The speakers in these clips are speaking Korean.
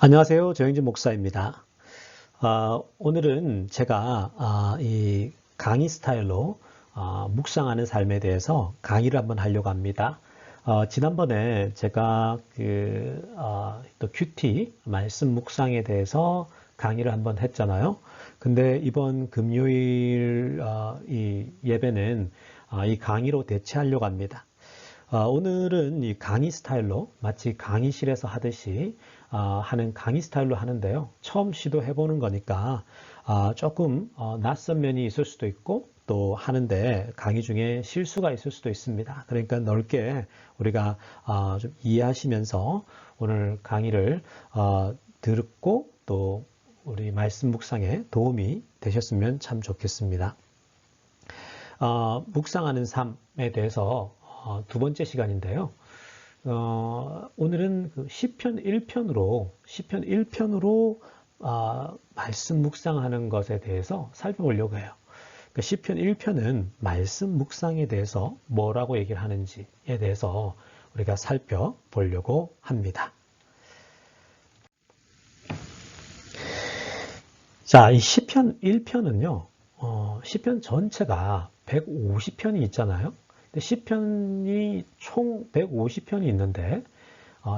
안녕하세요. 조영진 목사입니다. 오늘은 제가 이 강의 스타일로 묵상하는 삶에 대해서 강의를 한번 하려고 합니다. 지난번에 제가 또 큐티 말씀 묵상에 대해서 강의를 한번 했잖아요. 근데 이번 금요일 이 예배는 이 강의로 대체하려고 합니다. 오늘은 이 강의 스타일로 마치 강의실에서 하듯이 하는 강의 스타일로 하는데요. 처음 시도해 보는 거니까 조금 낯선 면이 있을 수도 있고 또 하는데 강의 중에 실수가 있을 수도 있습니다. 그러니까 넓게 우리가 좀 이해하시면서 오늘 강의를 듣고 또 우리 말씀 묵상에 도움이 되셨으면 참 좋겠습니다. 묵상하는 삶에 대해서 두 번째 시간인데요. 오늘은 그 시편 1편으로 말씀 묵상하는 것에 대해서 살펴보려고 해요. 그러니까 시편 1편은 말씀 묵상에 대해서 뭐라고 얘기를 하는지에 대해서 우리가 살펴보려고 합니다. 자, 이 시편 1편은요, 시편 전체가 150편이 있잖아요. 시편이 총 150편이 있는데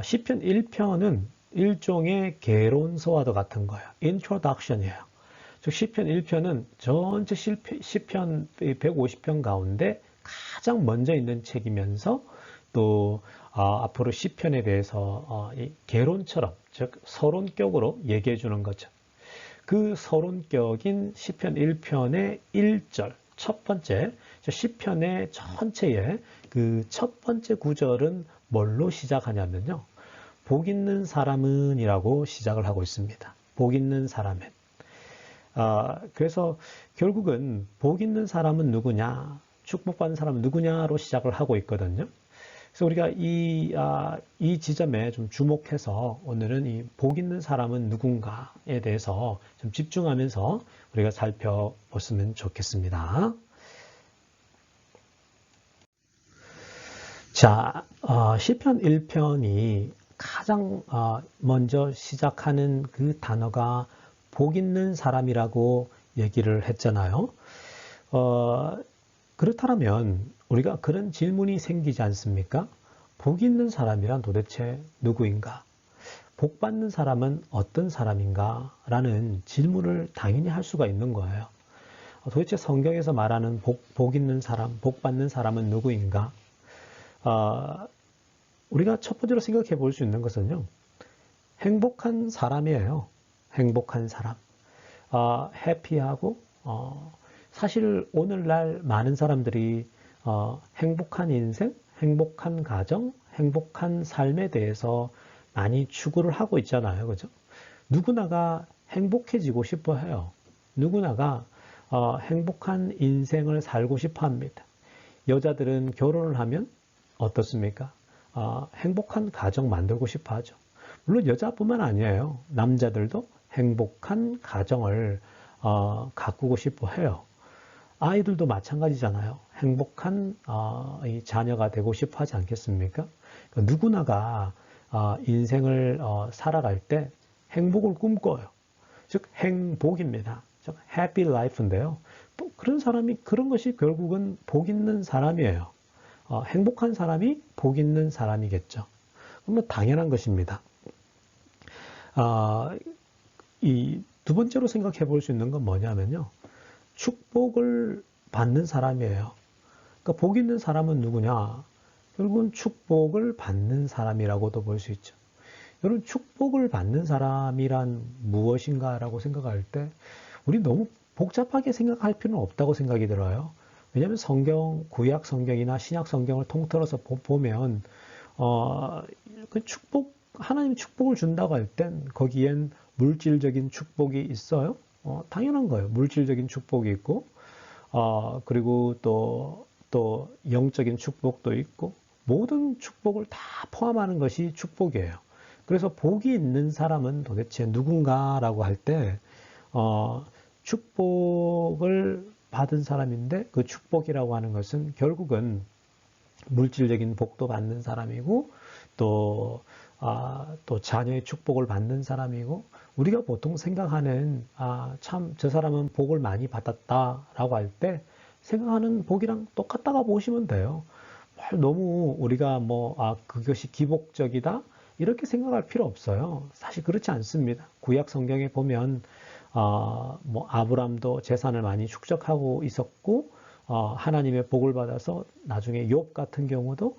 시편 1편은 일종의 개론서와도 같은 거예요. introduction이에요. 즉 시편 1편은 전체 시편 150편 가운데 가장 먼저 있는 책이면서 또 앞으로 시편에 대해서 개론처럼 즉 서론격으로 얘기해 주는 거죠. 그 서론격인 시편 1편의 1절 첫 번째 시편의 전체의 그 첫 번째 구절은 뭘로 시작하냐면요. 복 있는 사람은 이라고 시작을 하고 있습니다. 복 있는 사람은. 그래서 결국은 복 있는 사람은 누구냐, 축복받는 사람은 누구냐로 시작을 하고 있거든요. 그래서 우리가 이 지점에 좀 주목해서 오늘은 이 복 있는 사람은 누군가에 대해서 좀 집중하면서 우리가 살펴봤으면 좋겠습니다. 자, 시편 1편이 가장 먼저 시작하는 그 단어가 복 있는 사람이라고 얘기를 했잖아요. 그렇다면 우리가 그런 질문이 생기지 않습니까? 복 있는 사람이란 도대체 누구인가? 복 받는 사람은 어떤 사람인가? 라는 질문을 당연히 할 수가 있는 거예요. 도대체 성경에서 말하는 복 있는 사람, 복 받는 사람은 누구인가? 우리가 첫 번째로 생각해 볼 수 있는 것은요. 행복한 사람이에요. 행복한 사람. 해피하고 사실 오늘날 많은 사람들이 행복한 인생, 행복한 가정, 행복한 삶에 대해서 많이 추구를 하고 있잖아요. 그죠? 누구나가 행복해지고 싶어 해요. 누구나가 행복한 인생을 살고 싶어 합니다. 여자들은 결혼을 하면 어떻습니까? 행복한 가정 만들고 싶어 하죠. 물론 여자뿐만 아니에요. 남자들도 행복한 가정을 가꾸고 싶어 해요. 아이들도 마찬가지잖아요. 행복한 이 자녀가 되고 싶어 하지 않겠습니까? 그러니까 누구나가 인생을 살아갈 때 행복을 꿈꿔요. 즉 행복입니다. 즉 happy life인데요. 그런 것이 결국은 복 있는 사람이에요. 행복한 사람이 복 있는 사람이겠죠. 그러면 당연한 것입니다. 이 두 번째로 생각해 볼 수 있는 건 뭐냐면요. 축복을 받는 사람이에요. 그러니까 복 있는 사람은 누구냐? 결국은 축복을 받는 사람이라고도 볼 수 있죠. 여러분, 축복을 받는 사람이란 무엇인가라고 생각할 때 우리 너무 복잡하게 생각할 필요는 없다고 생각이 들어요. 왜냐하면 구약 성경이나 신약 성경을 통틀어서 보면 그 하나님이 축복을 준다고 할 땐 거기엔 물질적인 축복이 있어요. 당연한 거예요. 물질적인 축복이 있고, 그리고 또 영적인 축복도 있고, 모든 축복을 다 포함하는 것이 축복이에요. 그래서 복이 있는 사람은 도대체 누군가라고 할 때, 축복을 받은 사람인데 그 축복이라고 하는 것은 결국은 물질적인 복도 받는 사람이고 또 또 자녀의 축복을 받는 사람이고, 우리가 보통 생각하는 참 저 사람은 복을 많이 받았다라고 할 때 생각하는 복이랑 똑같다고 보시면 돼요. 너무 우리가 그것이 기복적이다 이렇게 생각할 필요 없어요. 사실 그렇지 않습니다. 구약 성경에 보면 아브람도 재산을 많이 축적하고 있었고 하나님의 복을 받아서 나중에 욥 같은 경우도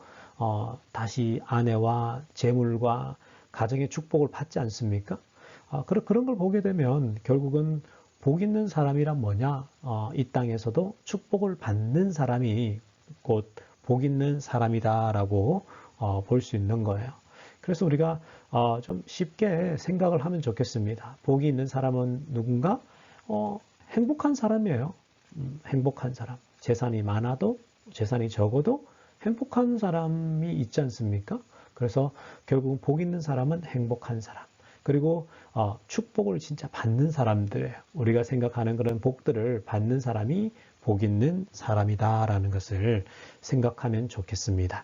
다시 아내와 재물과 가정의 축복을 받지 않습니까? 그런 걸 보게 되면 결국은 복 있는 사람이란 뭐냐? 이 땅에서도 축복을 받는 사람이 곧 복 있는 사람이다라고 볼 수 있는 거예요. 그래서 우리가 좀 쉽게 생각을 하면 좋겠습니다. 복이 있는 사람은 누군가? 행복한 사람이에요. 행복한 사람. 재산이 많아도 재산이 적어도 행복한 사람이 있지 않습니까? 그래서 결국 복 있는 사람은 행복한 사람. 그리고 축복을 진짜 받는 사람들, 우리가 생각하는 그런 복들을 받는 사람이 복 있는 사람이다라는 것을 생각하면 좋겠습니다.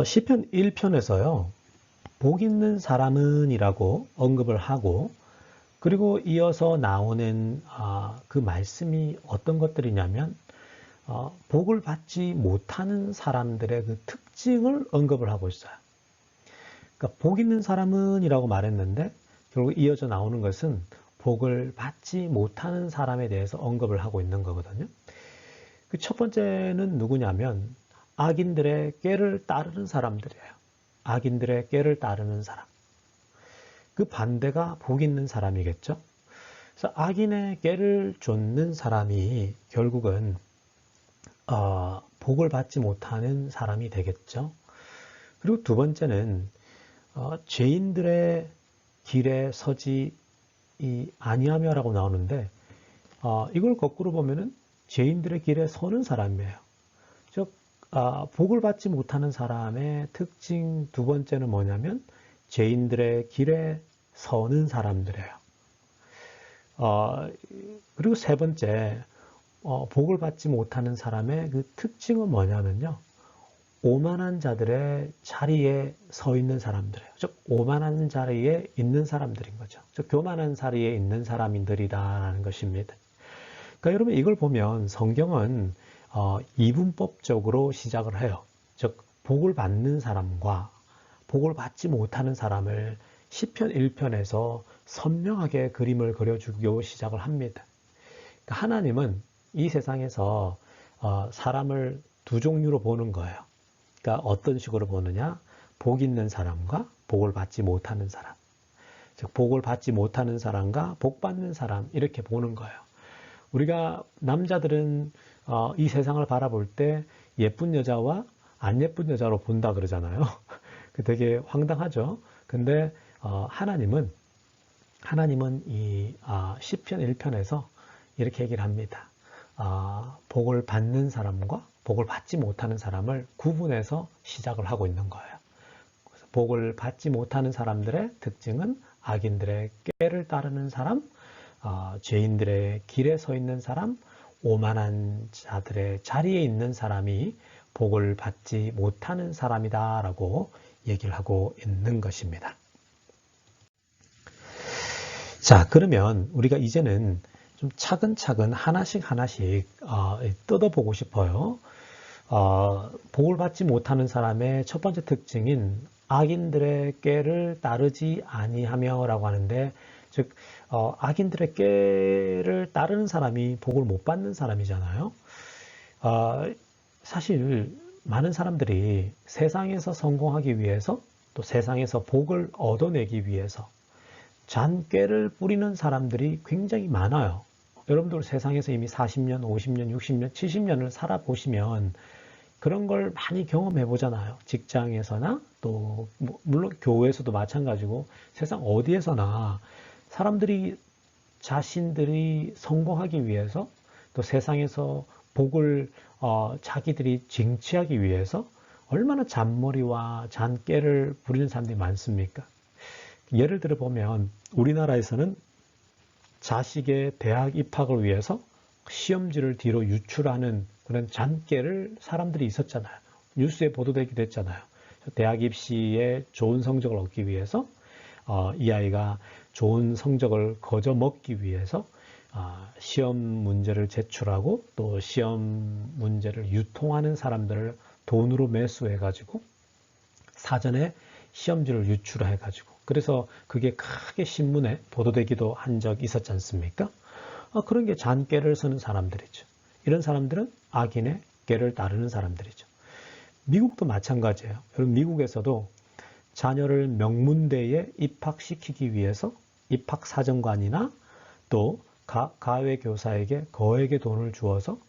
시편 1편에서요. 복 있는 사람은 이라고 언급을 하고 그리고 이어서 나오는 그 말씀이 어떤 것들이냐면 복을 받지 못하는 사람들의 그 특징을 언급을 하고 있어요. 그러니까 복 있는 사람은 이라고 말했는데 결국 이어져 나오는 것은 복을 받지 못하는 사람에 대해서 언급을 하고 있는 거거든요. 그 첫 번째는 누구냐면 악인들의 꾀를 따르는 사람들이에요. 악인들의 꾀를 따르는 사람. 그 반대가 복 있는 사람이겠죠. 그래서 악인의 꾀를 좇는 사람이 결국은 복을 받지 못하는 사람이 되겠죠. 그리고 두 번째는 죄인들의 길에 서지 아니하며라고 나오는데 이걸 거꾸로 보면은 죄인들의 길에 서는 사람이에요. 즉 복을 받지 못하는 사람의 특징 두 번째는 뭐냐면 죄인들의 길에 서는 사람들이에요. 그리고 세 번째 복을 받지 못하는 사람의 그 특징은 뭐냐면요. 오만한 자들의 자리에 서 있는 사람들이에요. 즉 오만한 자리에 있는 사람들인 거죠. 즉 교만한 자리에 있는 사람들이라는 것입니다. 그러니까 여러분 이걸 보면 성경은 이분법적으로 시작을 해요. 즉 복을 받는 사람과 복을 받지 못하는 사람을 시편 1편에서 선명하게 그림을 그려주고 시작을 합니다. 그러니까 하나님은 이 세상에서 사람을 두 종류로 보는 거예요. 그러니까 어떤 식으로 보느냐? 복 있는 사람과 복을 받지 못하는 사람. 즉 복을 받지 못하는 사람과 복 받는 사람 이렇게 보는 거예요. 우리가 남자들은 이 세상을 바라볼 때 예쁜 여자와 안 예쁜 여자로 본다 그러잖아요. 되게 황당하죠. 근데 하나님은 이 시편 1편에서 이렇게 얘기를 합니다. 복을 받는 사람과 복을 받지 못하는 사람을 구분해서 시작을 하고 있는 거예요. 그래서 복을 받지 못하는 사람들의 특징은 악인들의 꾀를 따르는 사람, 죄인들의 길에 서 있는 사람, 오만한 자들의 자리에 있는 사람이 복을 받지 못하는 사람이다 라고 얘기를 하고 있는 것입니다. 자, 그러면 우리가 이제는 좀 차근차근 하나씩 뜯어보고 싶어요. 복을 받지 못하는 사람의 첫 번째 특징인 악인들의 꾀를 따르지 아니하며 라고 하는데 즉 악인들의 꾀를 따르는 사람이 복을 못 받는 사람이잖아요. 사실 많은 사람들이 세상에서 성공하기 위해서 또 세상에서 복을 얻어내기 위해서 잔꾀를 뿌리는 사람들이 굉장히 많아요. 여러분들 세상에서 이미 40년, 50년, 60년, 70년을 살아보시면 그런 걸 많이 경험해 보잖아요. 직장에서나 또 물론 교회에서도 마찬가지고 세상 어디에서나 사람들이 자신들이 성공하기 위해서 또 세상에서 복을 자기들이 쟁취하기 위해서 얼마나 잔머리와 잔꾀를 부리는 사람들이 많습니까? 예를 들어 보면 우리나라에서는 자식의 대학 입학을 위해서 시험지를 뒤로 유출하는 그런 잔꾀를 사람들이 있었잖아요. 뉴스에 보도되기도 했잖아요. 대학 입시에 좋은 성적을 얻기 위해서 이 아이가 좋은 성적을 거저 먹기 위해서 시험 문제를 제출하고 또 시험 문제를 유통하는 사람들을 돈으로 매수해가지고 사전에 시험지를 유출해가지고 그래서 그게 크게 신문에 보도되기도 한 적이 있었지 않습니까? 그런 게 잔꾀를 쓰는 사람들이죠. 이런 사람들은 악인의 꾀를 따르는 사람들이죠. 미국도 마찬가지예요. 여러분 미국에서도 자녀를 명문대에 입학시키기 위해서 입학사정관이나 또 가외교사에게 거액의 돈을 주어서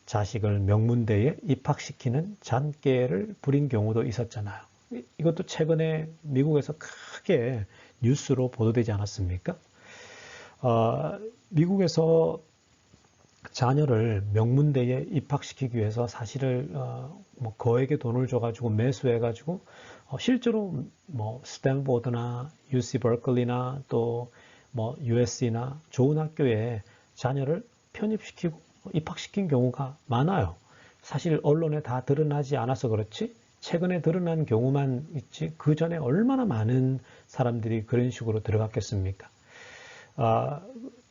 자식을 명문대에 입학시키는 잔꾀를 부린 경우도 있었잖아요. 이것도 최근에 미국에서 크게 뉴스로 보도되지 않았습니까? 미국에서 자녀를 명문대에 입학시키기 위해서 사실을 뭐 거액의 돈을 줘가지고 매수해가지고 실제로 뭐 스탠포드나 UC 버클리나 또 뭐 USC나 좋은 학교에 자녀를 편입시키고 입학시킨 경우가 많아요. 사실 언론에 다 드러나지 않아서 그렇지 최근에 드러난 경우만 있지 그 전에 얼마나 많은 사람들이 그런 식으로 들어갔겠습니까?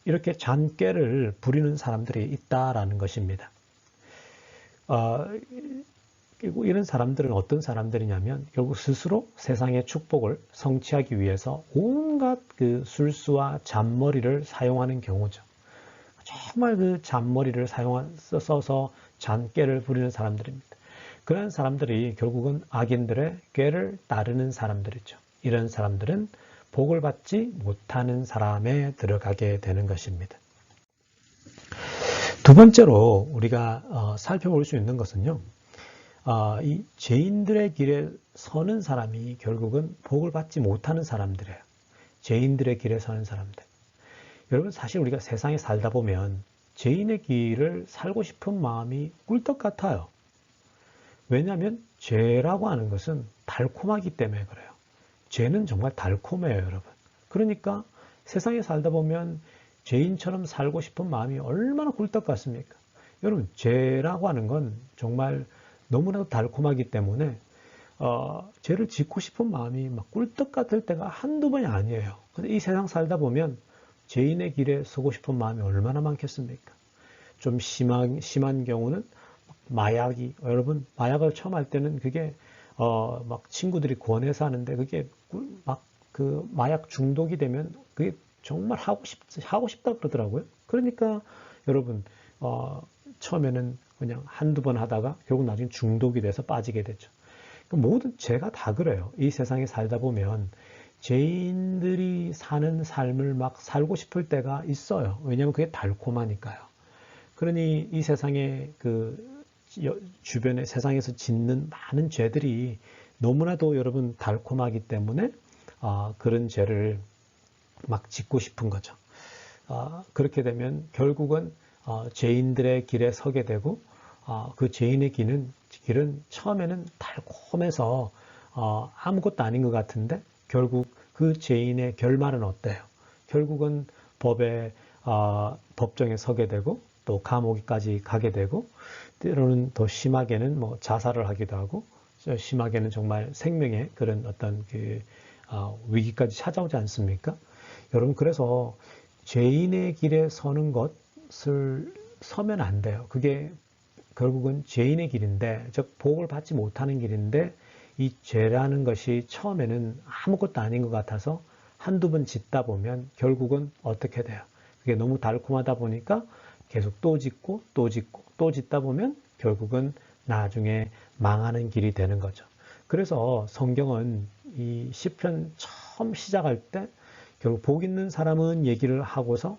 이렇게 잔꾀를 부리는 사람들이 있다라는 것입니다. 그리고 이런 사람들은 어떤 사람들이냐면 결국 스스로 세상의 축복을 성취하기 위해서 온갖 그 술수와 잔머리를 사용하는 경우죠. 정말 그 잔머리를 써서 잔꾀를 부리는 사람들입니다. 그런 사람들이 결국은 악인들의 꾀를 따르는 사람들이죠. 이런 사람들은 복을 받지 못하는 사람에 들어가게 되는 것입니다. 두 번째로 우리가 살펴볼 수 있는 것은요. 이 죄인들의 길에 서는 사람이 결국은 복을 받지 못하는 사람들이에요. 죄인들의 길에 서는 사람들. 여러분 사실 우리가 세상에 살다 보면 죄인의 길을 살고 싶은 마음이 꿀떡 같아요. 왜냐하면 죄라고 하는 것은 달콤하기 때문에 그래요. 죄는 정말 달콤해요, 여러분. 그러니까 세상에 살다 보면 죄인처럼 살고 싶은 마음이 얼마나 꿀떡 같습니까? 여러분, 죄라고 하는 건 정말 너무나도 달콤하기 때문에 죄를 짓고 싶은 마음이 막 꿀떡 같을 때가 한두 번이 아니에요. 근데 이 세상 살다 보면 죄인의 길에 서고 싶은 마음이 얼마나 많겠습니까? 좀 심한 경우는 여러분 마약을 처음 할 때는 그게 막 친구들이 권해서 하는데 그게 막 그 마약 중독이 되면 그게 정말 하고 싶다 그러더라고요. 그러니까 여러분 처음에는 그냥 한두 번 하다가 결국 나중에 중독이 돼서 빠지게 되죠. 모든 죄가 다 그래요. 이 세상에 살다 보면 죄인들이 사는 삶을 막 살고 싶을 때가 있어요. 왜냐하면 그게 달콤하니까요. 그러니 이 세상에 주변에 세상에서 짓는 많은 죄들이 너무나도 여러분 달콤하기 때문에 그런 죄를 막 짓고 싶은 거죠. 그렇게 되면 결국은 죄인들의 길에 서게 되고 그 죄인의 길은 처음에는 달콤해서 아무것도 아닌 것 같은데 결국 그 죄인의 결말은 어때요? 결국은 법정에 서게 되고 또 감옥까지 가게 되고 때로는 더 심하게는 뭐 자살을 하기도 하고 심하게는 정말 생명의 그런 어떤 위기까지 찾아오지 않습니까? 여러분 그래서 죄인의 길에 서는 것을 서면 안 돼요. 그게 결국은 죄인의 길인데 즉 복을 받지 못하는 길인데 이 죄라는 것이 처음에는 아무것도 아닌 것 같아서 한두 번 짓다 보면 결국은 어떻게 돼요? 그게 너무 달콤하다 보니까 계속 또 짓고 또 짓고 또 짓다 보면 결국은 나중에 망하는 길이 되는 거죠. 그래서 성경은 이 시편 처음 시작할 때 결국 복 있는 사람은 얘기를 하고서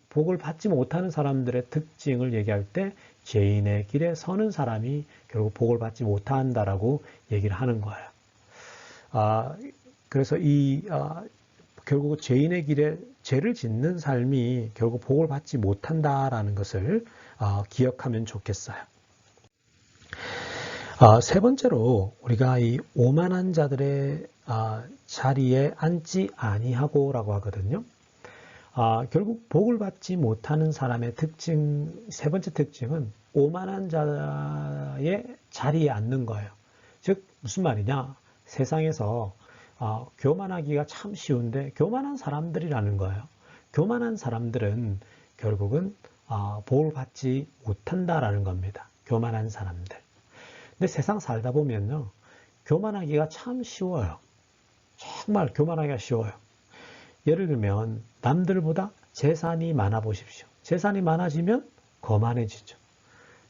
복을 받지 못하는 사람들의 특징을 얘기할 때 죄인의 길에 서는 사람이 결국 복을 받지 못한다라고 얘기를 하는 거예요. 그래서 결국 죄인의 길에 죄를 짓는 삶이 결국 복을 받지 못한다라는 것을 기억하면 좋겠어요. 세 번째로 우리가 이 오만한 자들의 자리에 앉지 아니하고라고 하거든요. 결국 복을 받지 못하는 사람의 세 번째 특징은 오만한 자의 자리에 앉는 거예요. 즉 무슨 말이냐? 세상에서 교만하기가 참 쉬운데 교만한 사람들이라는 거예요. 교만한 사람들은 결국은 복을 받지 못한다라는 겁니다. 교만한 사람들. 근데 세상 살다 보면요. 교만하기가 참 쉬워요. 정말 교만하기가 쉬워요. 예를 들면 남들보다 재산이 많아 보십시오. 재산이 많아지면 거만해지죠.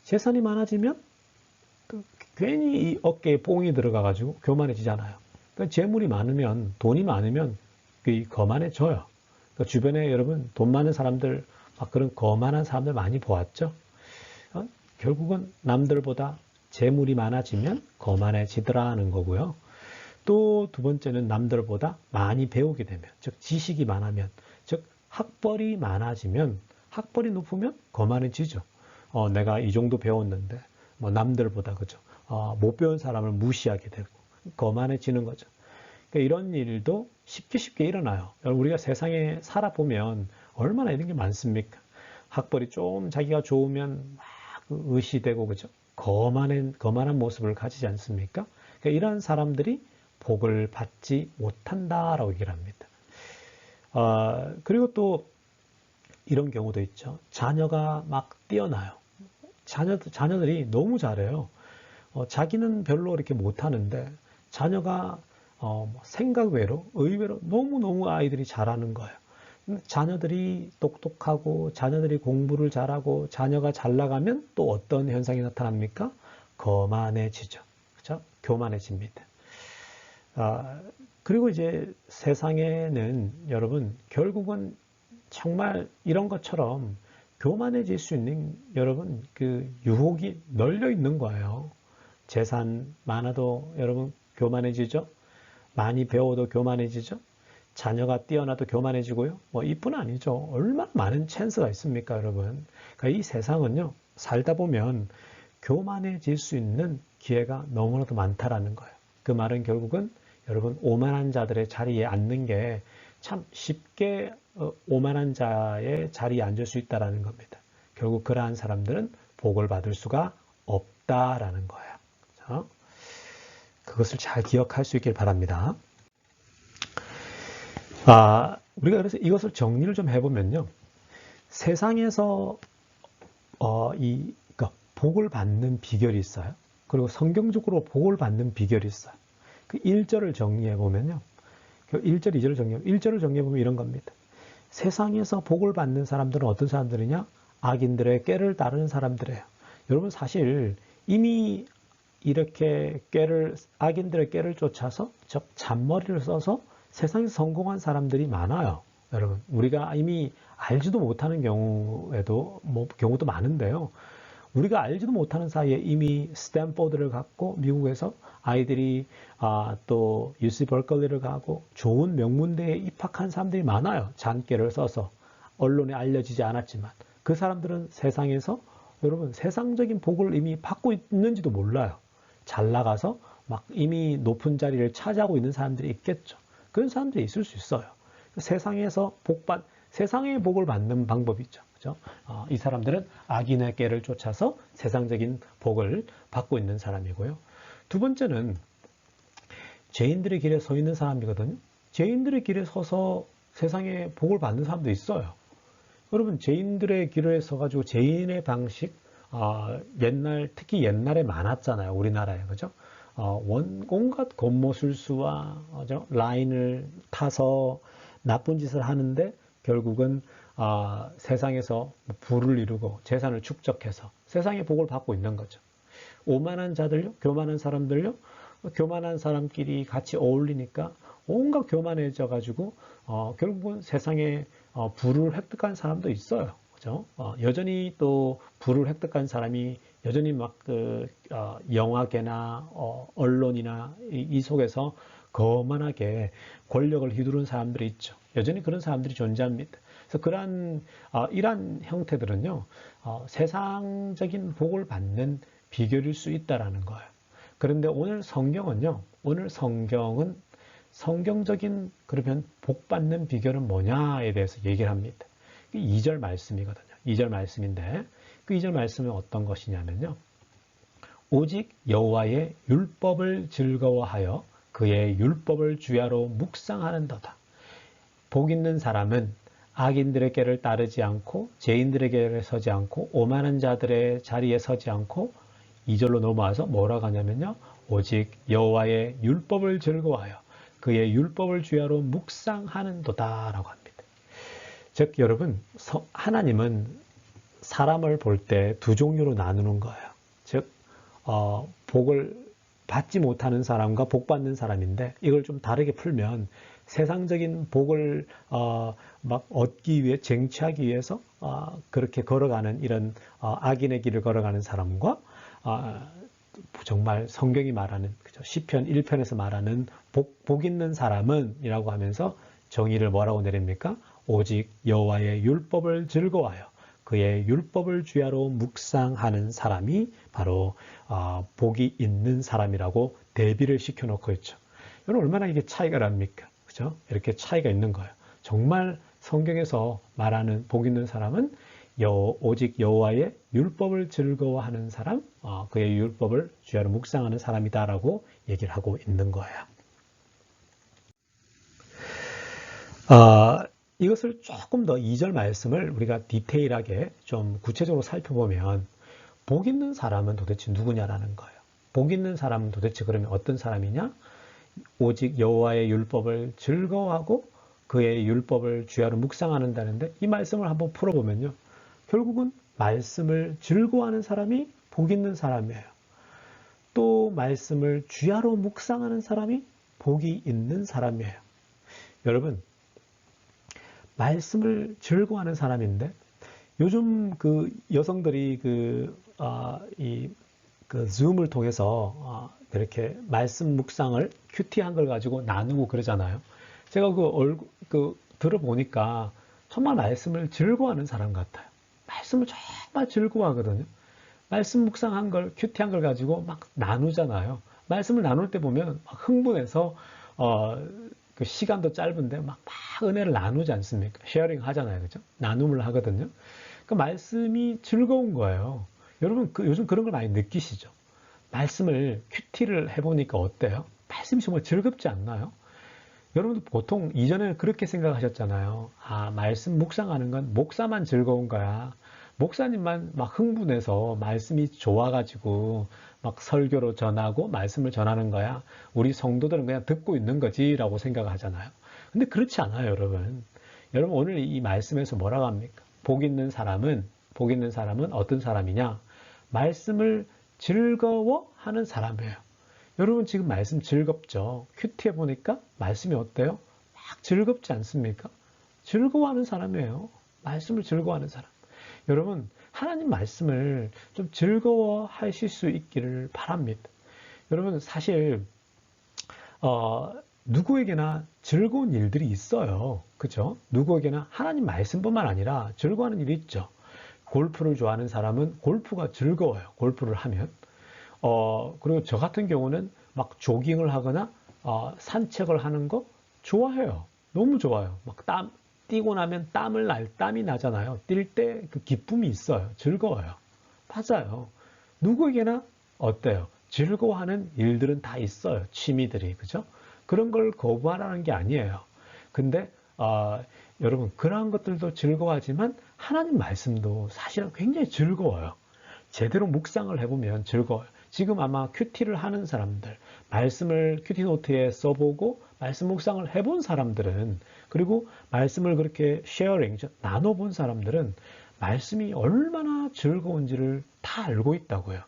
재산이 많아지면 괜히 이 어깨에 뽕이 들어가가지고 교만해지잖아요. 그러니까 재물이 많으면, 돈이 많으면 거만해져요. 그러니까 주변에 여러분 돈 많은 사람들, 막 그런 거만한 사람들 많이 보았죠? 결국은 남들보다 재물이 많아지면 거만해지더라는 거고요. 또 두 번째는 남들보다 많이 배우게 되면, 즉 지식이 많으면, 즉 학벌이 많아지면, 학벌이 높으면 거만해지죠. 내가 이 정도 배웠는데 뭐 남들보다 그죠? 못 배운 사람을 무시하게 되고 거만해지는 거죠. 그러니까 이런 일도 쉽게 일어나요. 우리가 세상에 살아보면 얼마나 이런 게 많습니까? 학벌이 좀 자기가 좋으면 막 의시되고 그죠? 거만한 모습을 가지지 않습니까? 그러니까 이런 사람들이 복을 받지 못한다라고 얘기를 합니다. 그리고 또 이런 경우도 있죠. 자녀가 막 뛰어나요. 자녀들이 너무 잘해요. 자기는 별로 이렇게 못하는데 자녀가 생각 외로, 의외로 너무너무 아이들이 잘하는 거예요. 자녀들이 똑똑하고 자녀들이 공부를 잘하고 자녀가 잘 나가면 또 어떤 현상이 나타납니까? 거만해지죠. 그렇죠? 교만해집니다. 그리고 이제 세상에는 여러분 결국은 정말 이런 것처럼 교만해질 수 있는 여러분 그 유혹이 널려 있는 거예요. 재산 많아도 여러분 교만해지죠. 많이 배워도 교만해지죠. 자녀가 뛰어나도 교만해지고요. 뭐 이뿐 아니죠. 얼마나 많은 찬스가 있습니까, 여러분? 그러니까 이 세상은요. 살다 보면 교만해질 수 있는 기회가 너무나도 많다라는 거예요. 그 말은 결국은 여러분 오만한 자들의 자리에 앉는 게 참 쉽게 오만한 자의 자리에 앉을 수 있다라는 겁니다. 결국 그러한 사람들은 복을 받을 수가 없다라는 거예요. 자, 그것을 잘 기억할 수 있길 바랍니다. 우리가 그래서 이것을 정리를 좀 해보면요. 세상에서 그러니까 복을 받는 비결이 있어요. 그리고 성경적으로 복을 받는 비결이 있어요. 그 1절을 정리해보면요. 그 1절, 2절을 정리해보면 1절을 정리해보면 이런 겁니다. 세상에서 복을 받는 사람들은 어떤 사람들이냐? 악인들의 꾀를 따르는 사람들이에요. 여러분 사실 이미 이렇게 악인들의 꾀를 쫓아서 즉 잔머리를 써서 세상에서 성공한 사람들이 많아요. 여러분 우리가 이미 알지도 못하는 경우도 많은데요. 우리가 알지도 못하는 사이에 이미 스탠포드를 갔고 미국에서 아이들이 또 UC 버클리를 가고 좋은 명문대에 입학한 사람들이 많아요. 잔꾀를 써서 언론에 알려지지 않았지만 그 사람들은 세상에서 여러분 세상적인 복을 이미 받고 있는지도 몰라요. 잘 나가서 막 이미 높은 자리를 차지하고 있는 사람들이 있겠죠. 그런 사람들이 있을 수 있어요. 세상에서 세상의 복을 받는 방법이죠. 그죠? 이 사람들은 악인의 꾀를 쫓아서 세상적인 복을 받고 있는 사람이고요. 두 번째는 죄인들의 길에 서 있는 사람이거든요. 죄인들의 길에 서서 세상에 복을 받는 사람도 있어요. 여러분 죄인들의 길에 서가지고 죄인의 방식 특히 옛날에 많았잖아요. 우리나라에 그죠? 온갖 겉모술수와 라인을 타서 나쁜 짓을 하는데 결국은 세상에서 부를 이루고 재산을 축적해서 세상의 복을 받고 있는 거죠. 오만한 자들요, 교만한 사람들요, 교만한 사람끼리 같이 어울리니까 온갖 교만해져 가지고 결국은 세상에 부를 획득한 사람도 있어요. 그죠? 여전히 또 부를 획득한 사람이 여전히 막 영화계나 언론이나 이 속에서 거만하게 권력을 휘두른 사람들이 있죠. 여전히 그런 사람들이 존재합니다. 그래서 이러한 형태들은요, 세상적인 복을 받는 비결일 수 있다라는 거예요. 그런데 오늘 성경은 성경적인 그러면 복 받는 비결은 뭐냐에 대해서 얘기를 합니다. 2절 말씀이거든요. 2절 말씀인데 그 2절 말씀은 어떤 것이냐면요. 오직 여호와의 율법을 즐거워하여 그의 율법을 주야로 묵상하는도다. 복 있는 사람은 악인들의 길을 따르지 않고 죄인들의 길에 서지 않고 오만한 자들의 자리에 서지 않고 2절로 넘어와서 뭐라고 하냐면요. 오직 여호와의 율법을 즐거워하여 그의 율법을 주야로 묵상하는도다 라고 합니다. 즉 여러분 하나님은 사람을 볼 때 두 종류로 나누는 거예요. 즉 복을 받지 못하는 사람과 복 받는 사람인데 이걸 좀 다르게 풀면 세상적인 복을 막 얻기 위해 쟁취하기 위해서 그렇게 걸어가는 이런 악인의 길을 걸어가는 사람과 정말 성경이 말하는 그죠? 시편 1편에서 말하는 복 있는 사람은 이라고 하면서 정의를 뭐라고 내립니까? 오직 여호와의 율법을 즐거워하여 그의 율법을 주야로 묵상하는 사람이 바로 복이 있는 사람이라고 대비를 시켜놓고 있죠. 여러분 얼마나 이게 차이가 납니까? 그죠? 이렇게 차이가 있는 거예요. 정말 성경에서 말하는 복 있는 사람은 오직 여호와의 율법을 즐거워하는 사람, 그의 율법을 주야로 묵상하는 사람이다라고 얘기를 하고 있는 거예요. 이것을 조금 더 2절 말씀을 우리가 디테일하게 좀 구체적으로 살펴보면 복 있는 사람은 도대체 누구냐라는 거예요. 복 있는 사람은 도대체 그러면 어떤 사람이냐? 오직 여호와의 율법을 즐거워하고 그의 율법을 주야로 묵상하는다는데 이 말씀을 한번 풀어보면요. 결국은 말씀을 즐거워하는 사람이 복 있는 사람이에요. 또 말씀을 주야로 묵상하는 사람이 복이 있는 사람이에요. 여러분 말씀을 즐거워하는 사람인데 요즘 그 여성들이 줌을 통해서 이렇게 말씀 묵상을 큐티한 걸 가지고 나누고 그러잖아요. 제가 들어보니까 정말 말씀을 즐거워하는 사람 같아요. 말씀을 정말 즐거워하거든요. 말씀 묵상한 걸 큐티한 걸 가지고 막 나누잖아요. 말씀을 나눌 때 보면 막 흥분해서 그 시간도 짧은데 막 은혜를 나누지 않습니까? 쉐어링 하잖아요. 그죠? 나눔을 하거든요. 그 말씀이 즐거운 거예요. 여러분 요즘 그런 걸 많이 느끼시죠? 말씀을 큐티를 해보니까 어때요? 말씀이 정말 즐겁지 않나요? 여러분도 보통 이전에는 그렇게 생각하셨잖아요. 말씀 묵상하는 건 목사만 즐거운 거야. 목사님만 막 흥분해서 말씀이 좋아가지고 막 설교로 전하고 말씀을 전하는 거야. 우리 성도들은 그냥 듣고 있는 거지라고 생각하잖아요. 근데 그렇지 않아요, 여러분. 여러분 오늘 이 말씀에서 뭐라고 합니까? 복 있는 사람은 어떤 사람이냐? 말씀을 즐거워하는 사람이에요. 여러분 지금 말씀 즐겁죠? 큐티해 보니까 말씀이 어때요? 막 즐겁지 않습니까? 즐거워하는 사람이에요. 말씀을 즐거워하는 사람. 여러분 하나님 말씀을 좀 즐거워하실 수 있기를 바랍니다. 여러분 사실 누구에게나 즐거운 일들이 있어요. 그죠? 누구에게나 하나님 말씀뿐만 아니라 즐거워하는 일이 있죠. 골프를 좋아하는 사람은 골프가 즐거워요. 골프를 하면. 그리고 저 같은 경우는 막 조깅을 하거나 산책을 하는 거 좋아해요. 너무 좋아요. 막 뛰고 나면 땀이 나잖아요. 뛸 때 그 기쁨이 있어요. 즐거워요. 맞아요. 누구에게나 어때요? 즐거워하는 일들은 다 있어요. 취미들이. 그죠? 그런 걸 거부하라는 게 아니에요. 근데 여러분 그러한 것들도 즐거워하지만 하나님 말씀도 사실은 굉장히 즐거워요. 제대로 묵상을 해보면 즐거워요. 지금 아마 큐티를 하는 사람들, 말씀을 큐티 노트에 써보고 말씀 묵상을 해본 사람들은 그리고 말씀을 그렇게 쉐어링, 나눠본 사람들은 말씀이 얼마나 즐거운지를 다 알고 있다고요.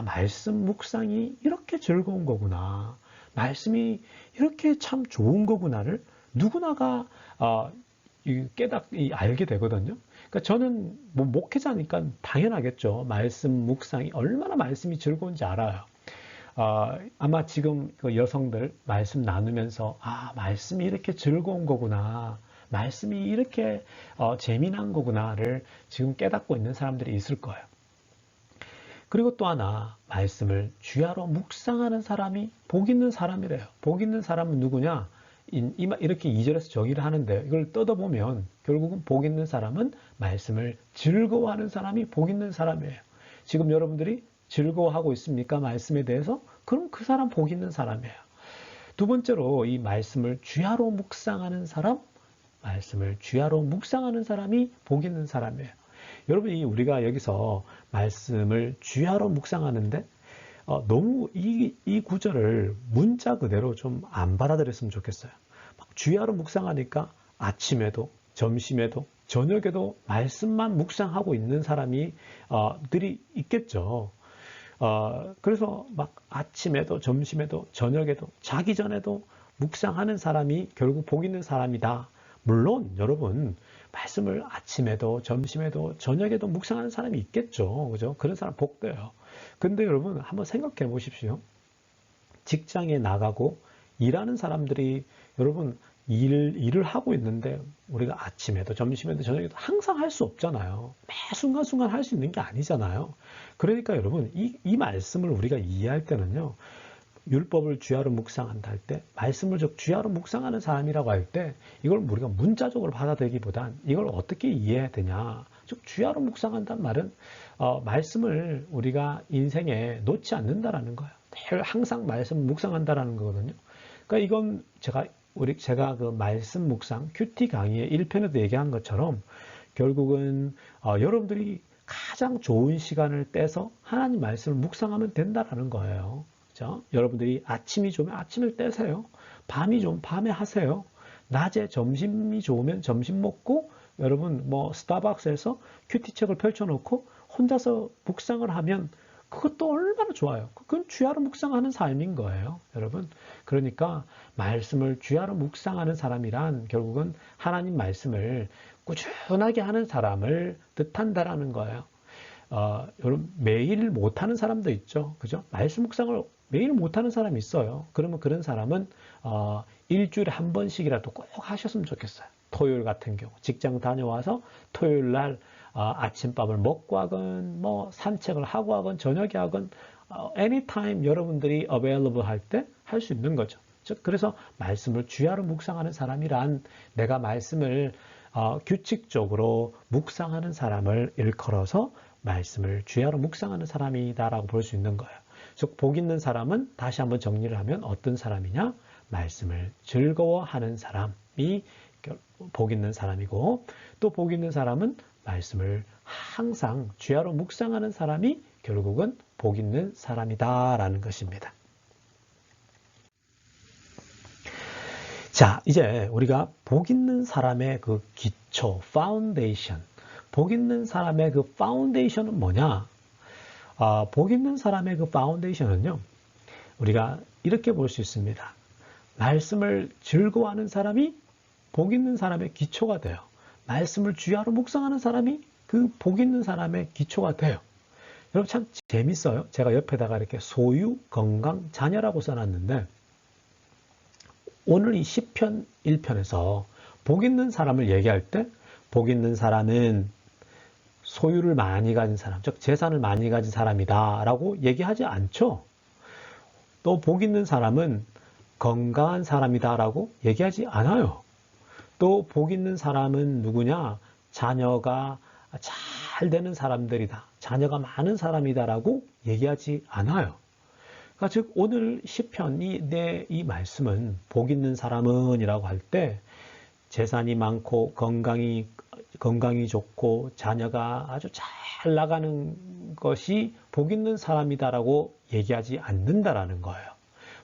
말씀 묵상이 이렇게 즐거운 거구나. 말씀이 이렇게 참 좋은 거구나를 누구나가 알게 되거든요. 그러니까 저는 목회자니까 당연하겠죠. 말씀 묵상이 얼마나 말씀이 즐거운지 알아요. 아마 지금 그 여성들 말씀 나누면서 말씀이 이렇게 즐거운 거구나. 말씀이 이렇게 재미난 거구나를 지금 깨닫고 있는 사람들이 있을 거예요. 그리고 또 하나 말씀을 주야로 묵상하는 사람이 복 있는 사람이래요. 복 있는 사람은 누구냐? 이렇게 2절에서 정의를 하는데 이걸 뜯어보면 결국은 복 있는 사람은 말씀을 즐거워하는 사람이 복 있는 사람이에요. 지금 여러분들이 즐거워하고 있습니까? 말씀에 대해서? 그럼 그 사람 복 있는 사람이에요. 두 번째로 이 말씀을 주야로 묵상하는 사람, 말씀을 주야로 묵상하는 사람이 복 있는 사람이에요. 여러분이 우리가 여기서 말씀을 주야로 묵상하는데 너무 이 구절을 문자 그대로 좀 안 받아들였으면 좋겠어요. 주야로 묵상하니까 아침에도 점심에도 저녁에도 말씀만 묵상하고 있는 사람이 들이 있겠죠. 그래서 막 아침에도 점심에도 저녁에도 자기 전에도 묵상하는 사람이 결국 복 있는 사람이다. 물론 여러분 말씀을 아침에도 점심에도 저녁에도 묵상하는 사람이 있겠죠. 그죠? 그런 사람 복돼요. 근데 여러분 한번 생각해 보십시오. 직장에 나가고 일하는 사람들이 여러분 일을 하고 있는데 우리가 아침에도 점심에도 저녁에도 항상 할 수 없잖아요. 매 순간순간 할 수 있는 게 아니잖아요. 그러니까 여러분 이 말씀을 우리가 이해할 때는요. 율법을 주야로 묵상한다 할 때 말씀을 주야로 묵상하는 사람이라고 할 때 이걸 우리가 문자적으로 받아들이기보단 이걸 어떻게 이해해야 되냐. 즉 주야로 묵상한다는 말은 말씀을 우리가 인생에 놓지 않는다라는 거예요. 늘 항상 말씀을 묵상한다라는 거거든요. 그러니까 이건 제가 그 말씀 묵상 큐티 강의의 1편에도 얘기한 것처럼 결국은 여러분들이 가장 좋은 시간을 떼서 하나님 말씀을 묵상하면 된다라는 거예요. 그렇죠? 여러분들이 아침이 좋으면 아침을 떼세요. 밤이 좋으면 밤에 하세요. 낮에 점심이 좋으면 점심 먹고 여러분 뭐 스타벅스에서 큐티책을 펼쳐놓고 혼자서 묵상을 하면 그것도 얼마나 좋아요. 그건 주야로 묵상하는 삶인 거예요. 여러분. 그러니까 말씀을 주야로 묵상하는 사람이란 결국은 하나님 말씀을 꾸준하게 하는 사람을 뜻한다라는 거예요. 여러분 매일 못하는 사람도 있죠. 그죠? 말씀 묵상을 매일 못하는 사람이 있어요. 그러면 그런 사람은 일주일에 한 번씩이라도 꼭 하셨으면 좋겠어요. 토요일 같은 경우 직장 다녀와서 토요일 날 아침밥을 먹고 하건 뭐 산책을 하고 하건 저녁에 하건 anytime 여러분들이 available 할 때 할 수 있는 거죠. 즉 그래서 말씀을 주야로 묵상하는 사람이란 내가 말씀을 규칙적으로 묵상하는 사람을 일컬어서 말씀을 주야로 묵상하는 사람이다라고 볼 수 있는 거예요. 즉 복 있는 사람은 다시 한번 정리를 하면 어떤 사람이냐? 말씀을 즐거워하는 사람이 복 있는 사람이고 또 복 있는 사람은 말씀을 항상 주야로 묵상하는 사람이 결국은 복 있는 사람이다라는 것입니다. 자, 이제 우리가 복 있는 사람의 그 기초, 파운데이션, 복 있는 사람의 그 파운데이션은 뭐냐? 복 있는 사람의 그 파운데이션은요, 우리가 이렇게 볼 수 있습니다. 말씀을 즐거워하는 사람이 복 있는 사람의 기초가 돼요. 말씀을 주야로 묵상하는 사람이 그 복 있는 사람의 기초가 돼요. 여러분 참 재밌어요. 제가 옆에다가 이렇게 소유, 건강, 자녀라고 써놨는데 오늘 이 시편 1편에서 복 있는 사람을 얘기할 때 복 있는 사람은 소유를 많이 가진 사람, 즉 재산을 많이 가진 사람이다 라고 얘기하지 않죠. 또 복 있는 사람은 건강한 사람이다 라고 얘기하지 않아요. 또 복 있는 사람은 누구냐? 자녀가 잘 되는 사람들이다. 자녀가 많은 사람이다라고 얘기하지 않아요. 그러니까 즉 오늘 시편이 이 말씀은 복 있는 사람은 이라고 할 때 재산이 많고 건강이 좋고 자녀가 아주 잘 나가는 것이 복 있는 사람이다라고 얘기하지 않는다라는 거예요.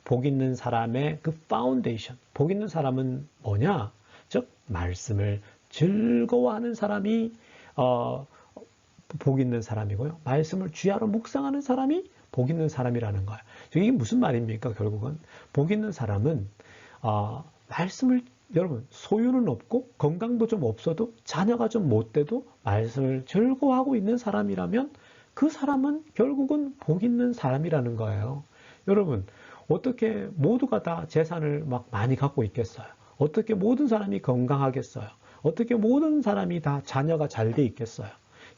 복 있는 사람의 그 파운데이션, 복 있는 사람은 뭐냐? 즉 말씀을 즐거워하는 사람이 복 있는 사람이고요. 말씀을 주야로 묵상하는 사람이 복 있는 사람이라는 거예요. 이게 무슨 말입니까? 결국은 복 있는 사람은 말씀을 여러분 소유는 없고 건강도 좀 없어도 자녀가 좀 못돼도 말씀을 즐거워하고 있는 사람이라면 그 사람은 결국은 복 있는 사람이라는 거예요. 여러분 어떻게 모두가 다 재산을 막 많이 갖고 있겠어요? 어떻게 모든 사람이 건강하겠어요? 어떻게 모든 사람이 다 자녀가 잘 돼 있겠어요?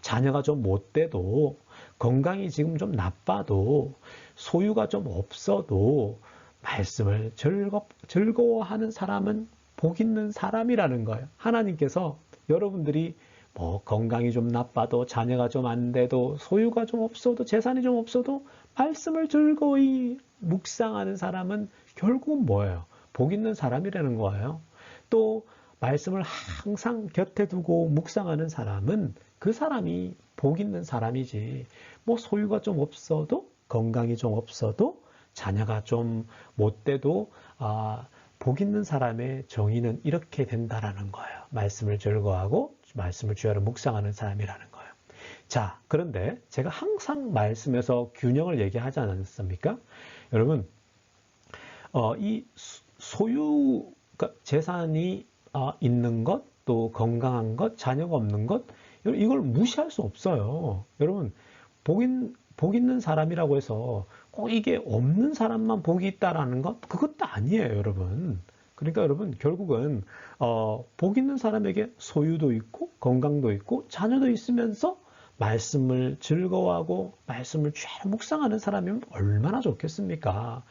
자녀가 좀 못돼도 건강이 지금 좀 나빠도 소유가 좀 없어도 말씀을 즐거워하는 사람은 복 있는 사람이라는 거예요. 하나님께서 여러분들이 뭐 건강이 좀 나빠도 자녀가 좀 안 돼도 소유가 좀 없어도 재산이 좀 없어도 말씀을 즐거이 묵상하는 사람은 결국은 뭐예요? 복 있는 사람이라는 거예요. 또 말씀을 항상 곁에 두고 묵상하는 사람은 그 사람이 복 있는 사람이지. 뭐 소유가 좀 없어도 건강이 좀 없어도 자녀가 좀 못 돼도 복 있는 사람의 정의는 이렇게 된다라는 거예요. 말씀을 즐거워하고 말씀을 주야로 묵상하는 사람이라는 거예요. 자, 그런데 제가 항상 말씀에서 균형을 얘기하지 않았습니까? 여러분, 이 소유, 그러니까 재산이 있는 것, 또 건강한 것, 자녀가 없는 것, 이걸 무시할 수 없어요. 여러분, 복 있는 사람이라고 해서 꼭 이게 없는 사람만 복이 있다라는 것, 그것도 아니에요, 여러분. 그러니까 여러분, 결국은, 복 있는 사람에게 소유도 있고, 건강도 있고, 자녀도 있으면서 말씀을 즐거워하고, 말씀을 잘 묵상하는 사람이면 얼마나 좋겠습니까?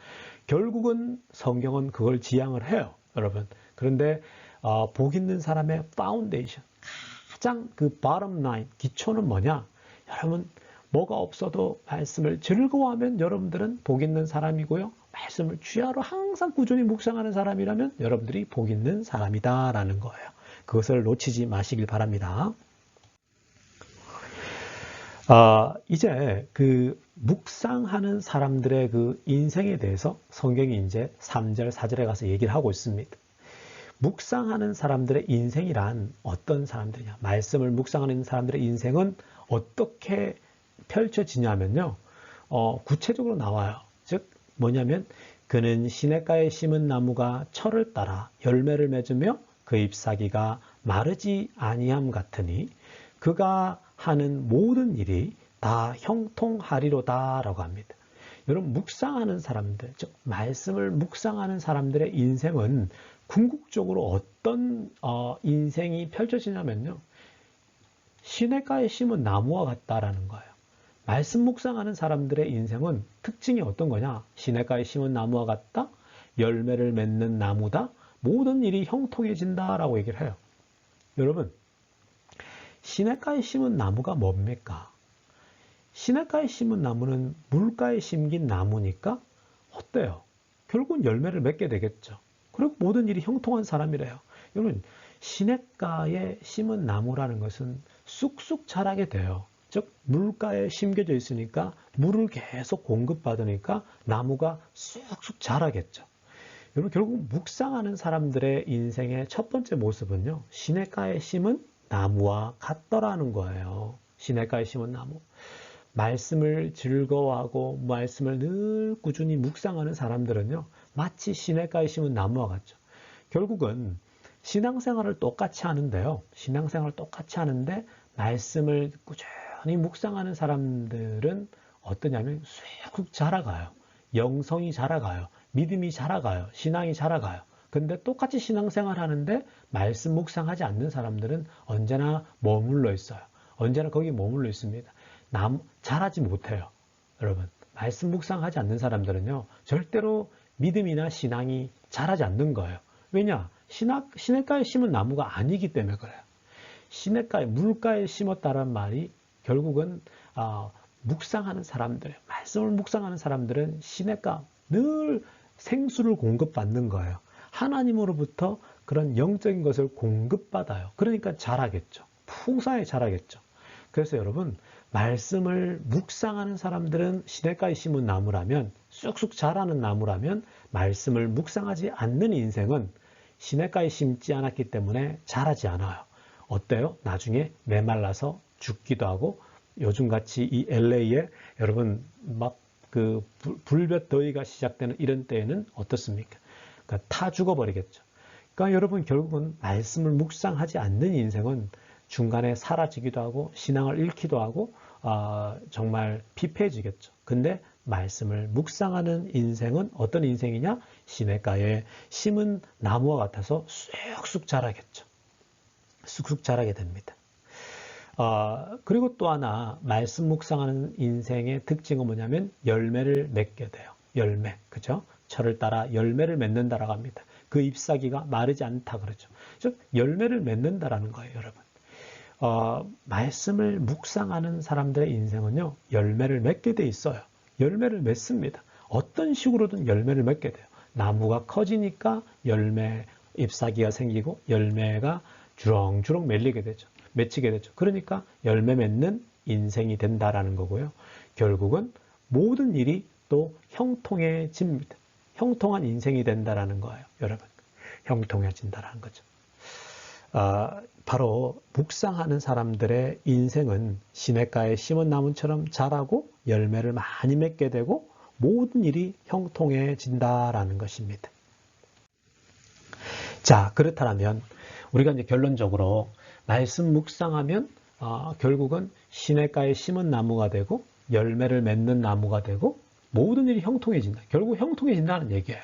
결국은 성경은 그걸 지향을 해요, 여러분. 그런데, 복 있는 사람의 파운데이션, 가장 그 bottom line, 기초는 뭐냐? 여러분, 뭐가 없어도 말씀을 즐거워하면 여러분들은 복 있는 사람이고요. 말씀을 주야로 항상 꾸준히 묵상하는 사람이라면 여러분들이 복 있는 사람이다라는 거예요. 그것을 놓치지 마시길 바랍니다. 이제 그 묵상하는 사람들의 그 인생에 대해서 성경이 이제 3절, 4절에 가서 얘기를 하고 있습니다. 묵상하는 사람들의 인생이란 어떤 사람들이냐? 말씀을 묵상하는 사람들의 인생은 어떻게 펼쳐지냐면요. 구체적으로 나와요. 즉 뭐냐면 그는 시냇가에 심은 나무가 철을 따라 열매를 맺으며 그 잎사귀가 마르지 아니함 같으니 그가 하는 모든 일이 다 형통하리로다라고 합니다. 여러분 묵상하는 사람들, 즉 말씀을 묵상하는 사람들의 인생은 궁극적으로 어떤 인생이 펼쳐지냐면요. 시냇가에 심은 나무와 같다라는 거예요. 말씀 묵상하는 사람들의 인생은 특징이 어떤 거냐? 시냇가에 심은 나무와 같다? 열매를 맺는 나무다? 모든 일이 형통해진다라고 얘기를 해요. 여러분, 시냇가에 심은 나무가 뭡니까? 시냇가에 심은 나무는 물가에 심긴 나무니까 어때요? 결국은 열매를 맺게 되겠죠. 그리고 모든 일이 형통한 사람이래요. 여러분, 시냇가에 심은 나무라는 것은 쑥쑥 자라게 돼요. 즉 물가에 심겨져 있으니까 물을 계속 공급받으니까 나무가 쑥쑥 자라겠죠. 여러분 결국 묵상하는 사람들의 인생의 첫 번째 모습은요. 시냇가에 심은 나무와 같더라는 거예요. 시냇가에 심은 나무. 말씀을 즐거워하고 말씀을 늘 꾸준히 묵상하는 사람들은요. 마치 시냇가에 심은 나무와 같죠. 결국은 신앙생활을 똑같이 하는데요. 신앙생활을 똑같이 하는데 말씀을 꾸준히 묵상하는 사람들은 어떠냐면 쑥쑥 자라가요. 영성이 자라가요. 믿음이 자라가요. 신앙이 자라가요. 근데 똑같이 신앙생활 하는데 말씀 묵상하지 않는 사람들은 언제나 머물러 있어요. 언제나 거기 머물러 있습니다. 자라지 못해요. 여러분, 말씀 묵상하지 않는 사람들은요, 절대로 믿음이나 신앙이 자라지 않는 거예요. 왜냐? 시냇가에 심은 나무가 아니기 때문에 그래요. 시냇가에, 물가에 심었다는 말이 결국은, 묵상하는 사람들, 말씀을 묵상하는 사람들은 시냇가 늘 생수를 공급받는 거예요. 하나님으로부터 그런 영적인 것을 공급받아요. 그러니까 자라겠죠. 풍성하게 자라겠죠. 그래서 여러분, 말씀을 묵상하는 사람들은 시냇가에 심은 나무라면, 쑥쑥 자라는 나무라면, 말씀을 묵상하지 않는 인생은 시냇가에 심지 않았기 때문에 자라지 않아요. 어때요? 나중에 메말라서 죽기도 하고, 요즘같이 이 LA에 여러분 막 그 불볕 더위가 시작되는 이런 때에는 어떻습니까? 그러니까 타 죽어버리겠죠. 그러니까 여러분 결국은 말씀을 묵상하지 않는 인생은 중간에 사라지기도 하고 신앙을 잃기도 하고 정말 피폐해지겠죠. 근데 말씀을 묵상하는 인생은 어떤 인생이냐? 시냇가에 심은 나무와 같아서 쑥쑥 자라겠죠. 쑥쑥 자라게 됩니다. 그리고 또 하나 말씀 묵상하는 인생의 특징은 뭐냐면 열매를 맺게 돼요. 열매, 그죠? 철을 따라 열매를 맺는다라고 합니다. 그 잎사귀가 마르지 않다 그러죠. 즉 열매를 맺는다라는 거예요, 여러분. 말씀을 묵상하는 사람들의 인생은요, 열매를 맺게 돼 있어요. 열매를 맺습니다. 어떤 식으로든 열매를 맺게 돼요. 나무가 커지니까 열매, 잎사귀가 생기고 열매가 주렁주렁 맺히게 되죠. 그러니까 열매 맺는 인생이 된다라는 거고요. 결국은 모든 일이 또 형통해집니다. 형통한 인생이 된다라는 거예요. 여러분, 형통해진다라는 거죠. 바로 묵상하는 사람들의 인생은 시냇가에 심은 나무처럼 자라고 열매를 많이 맺게 되고 모든 일이 형통해진다라는 것입니다. 자, 그렇다면 우리가 이제 결론적으로 말씀 묵상하면 결국은 시냇가에 심은 나무가 되고 열매를 맺는 나무가 되고 모든 일이 형통해진다. 결국 형통해진다는 얘기예요.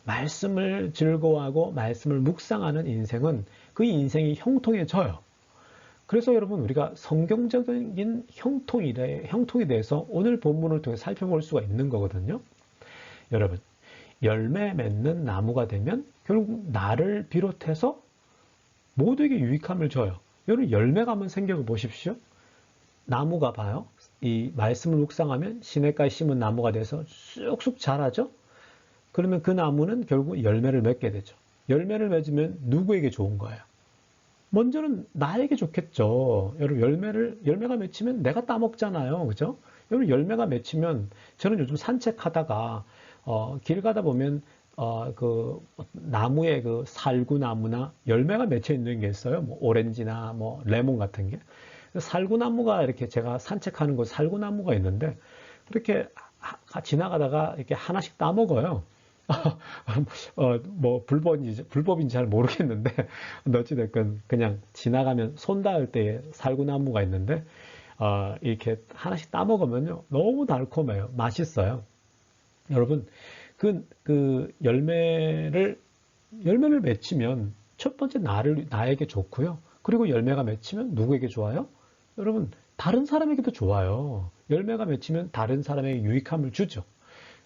말씀을 즐거워하고 말씀을 묵상하는 인생은 그 인생이 형통해져요. 그래서 여러분 우리가 성경적인 형통에 대해서 오늘 본문을 통해 살펴볼 수가 있는 거거든요. 여러분, 열매 맺는 나무가 되면 결국 나를 비롯해서 모두에게 유익함을 줘요. 여러분 열매가 한번 생겨 보십시오. 나무가 봐요. 이 말씀을 묵상하면 시냇가에 심은 나무가 돼서 쑥쑥 자라죠. 그러면 그 나무는 결국 열매를 맺게 되죠. 열매를 맺으면 누구에게 좋은 거예요? 먼저는 나에게 좋겠죠. 여러분 열매가 맺히면 내가 따먹잖아요. 그죠? 여러분 열매가 맺히면 저는 요즘 산책하다가 길 가다 보면 그 나무에 그 살구나무나 열매가 맺혀 있는 게 있어요. 뭐 오렌지나 뭐 레몬 같은 게. 살구나무가 이렇게 제가 산책하는 곳 살구나무가 있는데 이렇게 지나가다가 이렇게 하나씩 따먹어요. 뭐 불법인지 잘 모르겠는데 어찌됐건 그냥 지나가면 손 닿을 때에 살구나무가 있는데 이렇게 하나씩 따먹으면요 너무 달콤해요. 맛있어요. 여러분 그 열매를 맺히면 첫 번째 나에게 좋고요. 그리고 열매가 맺히면 누구에게 좋아요? 여러분 다른 사람에게도 좋아요. 열매가 맺히면 다른 사람에게 유익함을 주죠.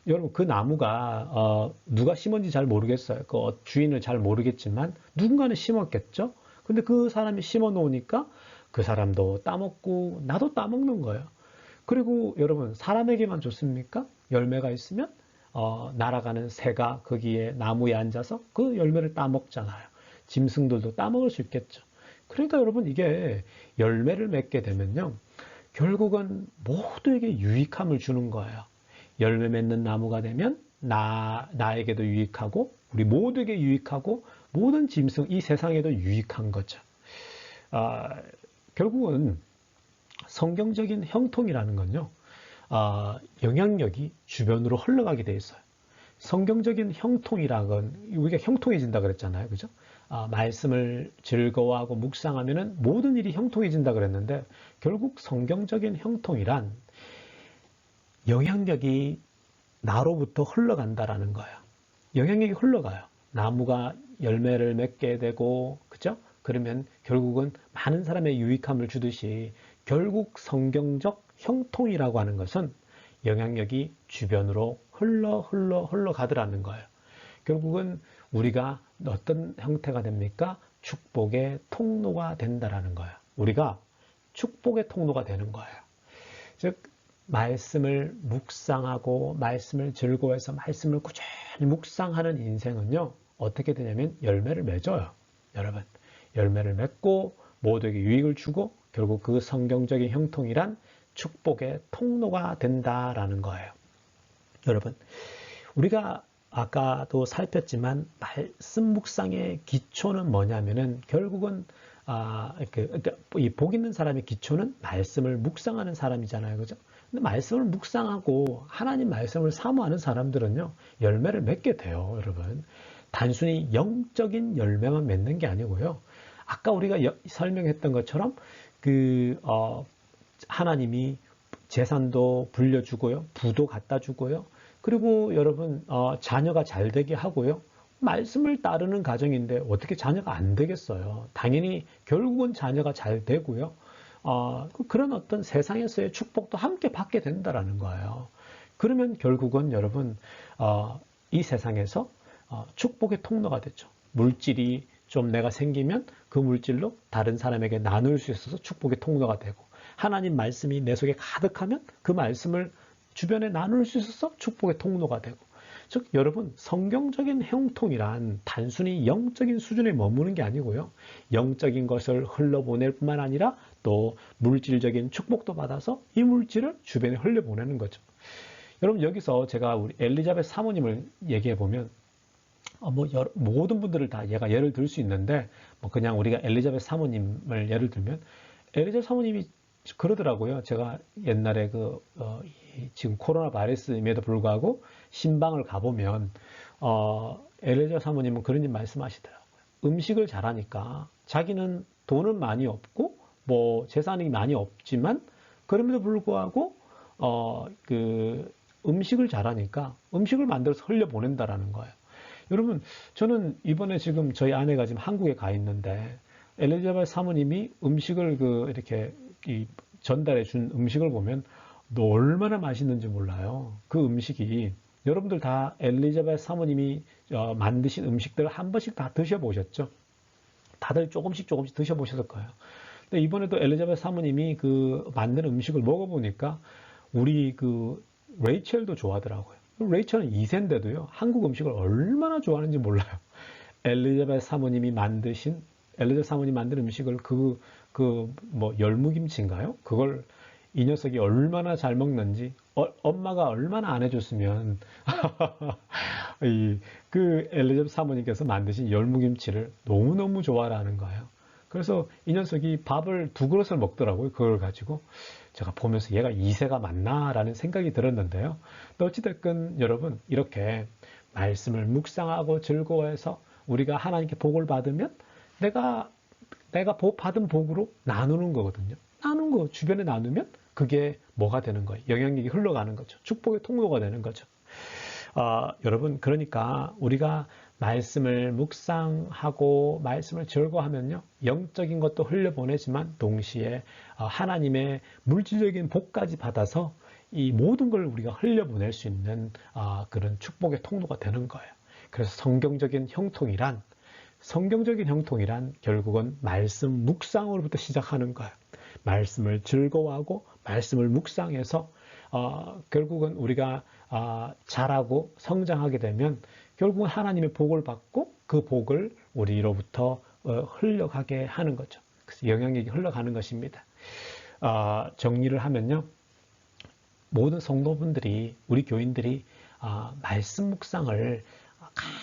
여러분 그 나무가 누가 심었는지 잘 모르겠어요. 그 주인을 잘 모르겠지만 누군가는 심었겠죠. 근데 그 사람이 심어 놓으니까 그 사람도 따먹고 나도 따먹는 거예요. 그리고 여러분 사람에게만 좋습니까? 열매가 있으면 날아가는 새가 거기에 나무에 앉아서 그 열매를 따먹잖아요. 짐승들도 따먹을 수 있겠죠. 그러니까 여러분 이게 열매를 맺게 되면요. 결국은 모두에게 유익함을 주는 거예요. 열매 맺는 나무가 되면 나에게도 유익하고 우리 모두에게 유익하고 모든 짐승 이 세상에도 유익한 거죠. 결국은 성경적인 형통이라는 건요. 영향력이 주변으로 흘러가게 돼 있어요. 성경적인 형통이라는 건 우리가 형통해진다 그랬잖아요. 그죠? 말씀을 즐거워하고 묵상하면은 모든 일이 형통해진다 그랬는데 결국 성경적인 형통이란 영향력이 나로부터 흘러간다라는 거예요. 영향력이 흘러가요. 나무가 열매를 맺게 되고, 그죠? 그러면 결국은 많은 사람의 유익함을 주듯이 결국 성경적 형통이라고 하는 것은 영향력이 주변으로 흘러가더라는 거예요. 결국은 우리가 어떤 형태가 됩니까? 축복의 통로가 된다라는 거예요. 우리가 축복의 통로가 되는 거예요. 즉, 말씀을 묵상하고 말씀을 즐거워해서 말씀을 꾸준히 묵상하는 인생은요. 어떻게 되냐면 열매를 맺어요. 여러분. 열매를 맺고 모두에게 유익을 주고 결국 그 성경적인 형통이란 축복의 통로가 된다라는 거예요. 여러분. 우리가 아까도 살폈지만 말씀 묵상의 기초는 뭐냐면은 결국은 이 복 있는 사람의 기초는 말씀을 묵상하는 사람이잖아요. 그죠? 근데 말씀을 묵상하고 하나님 말씀을 사모하는 사람들은요, 열매를 맺게 돼요, 여러분. 단순히 영적인 열매만 맺는 게 아니고요. 아까 우리가 설명했던 것처럼 하나님이 재산도 불려주고요, 부도 갖다 주고요. 그리고 여러분 자녀가 잘 되게 하고요. 말씀을 따르는 가정인데 어떻게 자녀가 안 되겠어요? 당연히 결국은 자녀가 잘 되고요. 그런 어떤 세상에서의 축복도 함께 받게 된다라는 거예요. 그러면 결국은 여러분 이 세상에서 축복의 통로가 되죠. 물질이 좀 내가 생기면 그 물질로 다른 사람에게 나눌 수 있어서 축복의 통로가 되고, 하나님 말씀이 내 속에 가득하면 그 말씀을 주변에 나눌 수 있어서 축복의 통로가 되고, 즉 여러분, 성경적인 형통이란 단순히 영적인 수준에 머무는 게 아니고요, 영적인 것을 흘러보낼 뿐만 아니라 또 물질적인 축복도 받아서 이 물질을 주변에 흘려보내는 거죠. 여러분, 여기서 제가 우리 엘리자벳 사모님을 얘기해 보면 모든 분들을 다 얘가 예를 들 수 있는데, 그냥 우리가 엘리자벳 사모님을 예를 들면, 엘리자벳 사모님이 그러더라고요. 제가 옛날에 지금 코로나 바이러스임에도 불구하고 신방을 가보면, 엘리자벳 사모님은 그런 일 말씀하시더라고요. 음식을 잘하니까 자기는 돈은 많이 없고 재산이 많이 없지만, 그럼에도 불구하고 음식을 잘하니까 음식을 만들어서 흘려보낸다라는 거예요. 여러분, 저는 이번에 지금 저희 아내가 지금 한국에 가 있는데, 엘리자벳 사모님이 음식을 이렇게 전달해 준 음식을 보면 얼마나 맛있는지 몰라요. 그 음식이, 여러분들 다 엘리자벳 사모님이 만드신 음식들 한 번씩 다 드셔보셨죠? 다들 조금씩 드셔보셨을 거예요. 근데 이번에도 엘리자벳 사모님이 만든 음식을 먹어보니까 우리 레이첼도 좋아하더라고요. 레이첼은 2세인데도요, 한국 음식을 얼마나 좋아하는지 몰라요. 엘리자벳 사모님 만든 음식을 열무김치인가요? 그걸 이 녀석이 얼마나 잘 먹는지, 엄마가 얼마나 안 해줬으면, 엘리자벳 사모님께서 만드신 열무김치를 너무너무 좋아하는 거예요. 그래서 이 녀석이 밥을 2그릇을 먹더라고요. 그걸 가지고. 제가 보면서 얘가 2세가 맞나? 라는 생각이 들었는데요. 어찌됐건 여러분, 이렇게 말씀을 묵상하고 즐거워해서 우리가 하나님께 복을 받으면 내가 받은 복으로 나누는 거거든요. 주변에 나누면 그게 뭐가 되는 거예요? 영향력이 흘러가는 거죠. 축복의 통로가 되는 거죠. 여러분, 그러니까 우리가 말씀을 묵상하고 말씀을 즐거워하면요, 영적인 것도 흘려보내지만 동시에 하나님의 물질적인 복까지 받아서 이 모든 걸 우리가 흘려보낼 수 있는 그런 축복의 통로가 되는 거예요. 그래서 성경적인 형통이란 결국은 말씀 묵상으로부터 시작하는 거예요. 말씀을 즐거워하고 말씀을 묵상해서 결국은 우리가 자라고 성장하게 되면 결국은 하나님의 복을 받고 그 복을 우리로부터 흘러가게 하는 거죠. 그래서 영향력이 흘러가는 것입니다. 정리를 하면요, 모든 성도분들이, 우리 교인들이 말씀 묵상을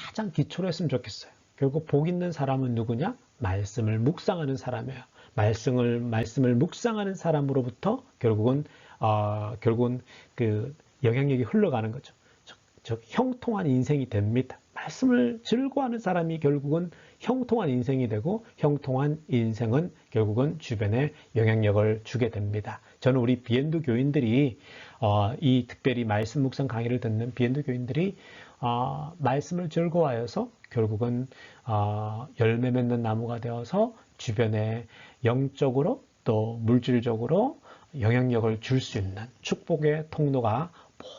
가장 기초로 했으면 좋겠어요. 결국 복 있는 사람은 누구냐? 말씀을 묵상하는 사람이에요. 말씀을 묵상하는 사람으로부터 결국은 그 영향력이 흘러가는 거죠. 즉 형통한 인생이 됩니다. 말씀을 즐거워하는 사람이 결국은 형통한 인생이 되고, 형통한 인생은 결국은 주변에 영향력을 주게 됩니다. 저는 우리 비엔드 교인들이 이 특별히 말씀 묵상 강의를 듣는 비엔드 교인들이 말씀을 즐거워하여서 결국은 열매 맺는 나무가 되어서 주변에 영적으로 또 물질적으로 영향력을 줄 수 있는 축복의 통로가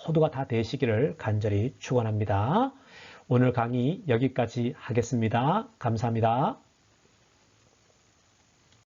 모두가 다 되시기를 간절히 축원합니다. 오늘 강의 여기까지 하겠습니다. 감사합니다.